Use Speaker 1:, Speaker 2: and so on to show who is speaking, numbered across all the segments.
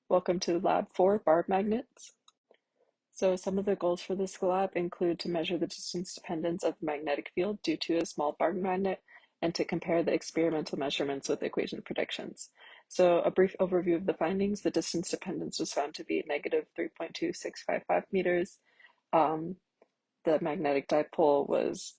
Speaker 1: Welcome to Lab 4, Barb Magnets. So some of the goals for this lab include to measure the distance dependence of the magnetic field due to a small Barb magnet and to compare the experimental measurements with equation predictions. So a brief overview of the findings: the distance dependence was found to be negative 3.2655 meters. Um, the magnetic dipole was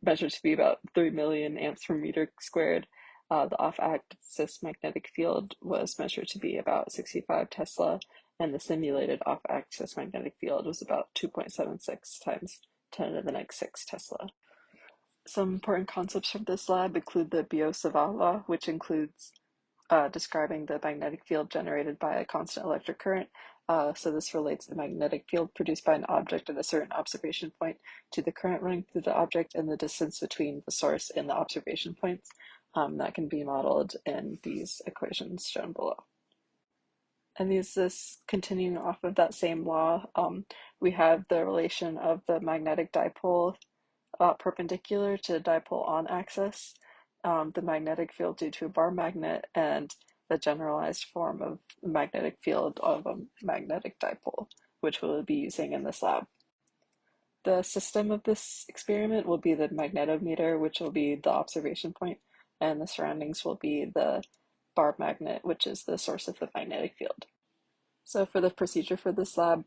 Speaker 1: measured to be about 3 million amps per meter squared. The off-axis magnetic field was measured to be about 65 Tesla, and the simulated off-axis magnetic field was about 2.76 times 10 to the negative 6 Tesla. Some important concepts from this lab include the Biot-Savart law, which includes describing the magnetic field generated by a constant electric current. So this relates the magnetic field produced by an object at a certain observation point to the current running through the object and the distance between the source and the observation points. That can be modeled in these equations shown below. And this continuing off of that same law, we have the relation of the magnetic dipole perpendicular to dipole on axis, the magnetic field due to a bar magnet, and the generalized form of magnetic field of a magnetic dipole, which we'll be using in this lab. The system of this experiment will be the magnetometer, which will be the observation point, and the surroundings will be the bar magnet, which is the source of the magnetic field. So for the procedure for this lab,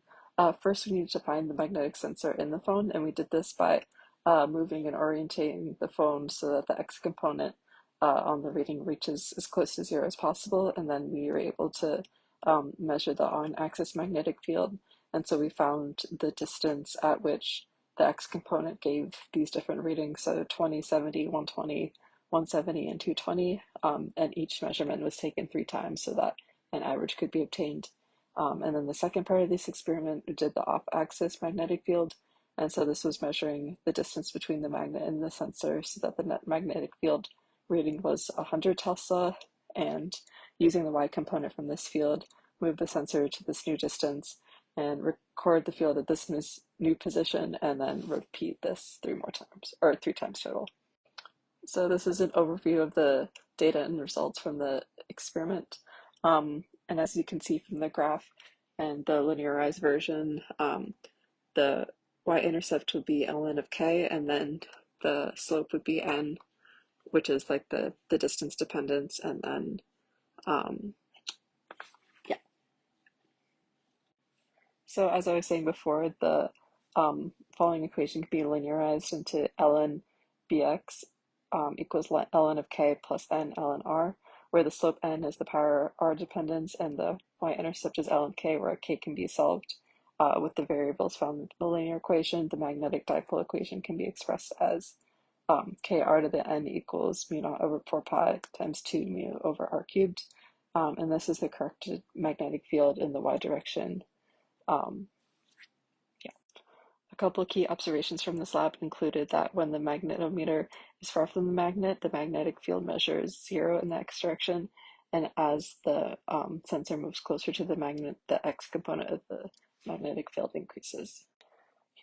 Speaker 1: first we need to find the magnetic sensor in the phone, and we did this by moving and orientating the phone so that the X component on the reading reaches as close to zero as possible, and then we were able to measure the on-axis magnetic field, and so we found the distance at which the X component gave these different readings, so 20, 70, 120, 170, and 220, and each measurement was taken 3 times so that an average could be obtained. And then the second part of this experiment, we did the off-axis magnetic field. And so this was measuring the distance between the magnet and the sensor so that the net magnetic field reading was 100 Tesla. And using the Y component from this field, move the sensor to this new distance and record the field at this new position, and then repeat this 3 more times, or 3 times total. So this is an overview of the data and results from the experiment. And as you can see from the graph and the linearized version, the y-intercept would be ln of k, and then the slope would be n, which is like the distance dependence, and then, yeah. So as I was saying before, the following equation can be linearized into ln bx equals ln of k plus n ln r, where the slope n is the power r dependence and the y-intercept is ln k, where k can be solved with the variables found in the linear equation. The magnetic dipole equation can be expressed as kr to the n equals mu naught over 4 pi times 2 mu over r cubed. And this is the corrected magnetic field in the y direction. Yeah. A couple of key observations from this lab included that when the magnetometer is far from the magnetic field measures 0 in the x direction, and as the sensor moves closer to the magnet, the x component of the magnetic field increases.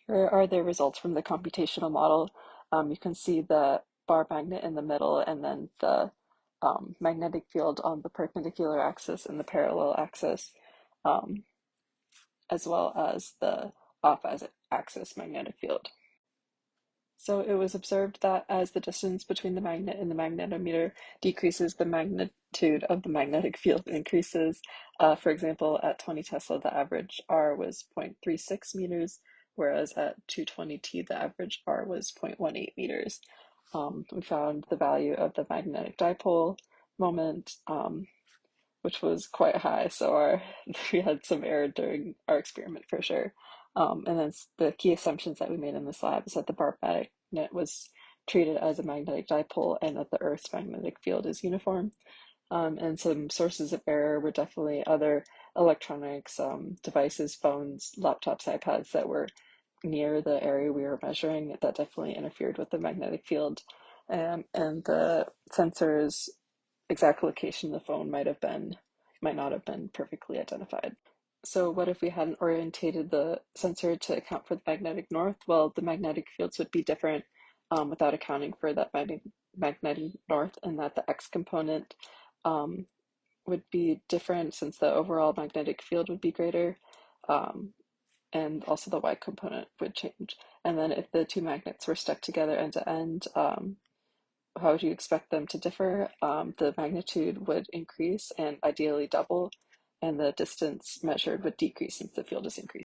Speaker 1: Here are the results from the computational model. You can see the bar magnet in the middle, and then the magnetic field on the perpendicular axis and the parallel axis, as well as the off-axis magnetic field. So it was observed that as the distance between the magnet and the magnetometer decreases, the magnitude of the magnetic field increases. For example, at 20 Tesla, the average R was 0.36 meters, whereas at 220 T, the average R was 0.18 meters. We found the value of the magnetic dipole moment, which was quite high. So we had some error during our experiment for sure. And then the key assumptions that we made in this lab is that the bar magnet was treated as a magnetic dipole and that the Earth's magnetic field is uniform. And some sources of error were definitely other electronics, devices, phones, laptops, iPads that were near the area we were measuring that definitely interfered with the magnetic field. And the sensor's exact location of the phone might not have been perfectly identified. So what if we hadn't orientated the sensor to account for the magnetic north? Well, the magnetic fields would be different without accounting for that magnetic north, and that the X component would be different since the overall magnetic field would be greater, um, and also the Y component would change. And then if the two magnets were stuck together end to end, how would you expect them to differ? The magnitude would increase and ideally double, and the distance measured would decrease since the field is increasing.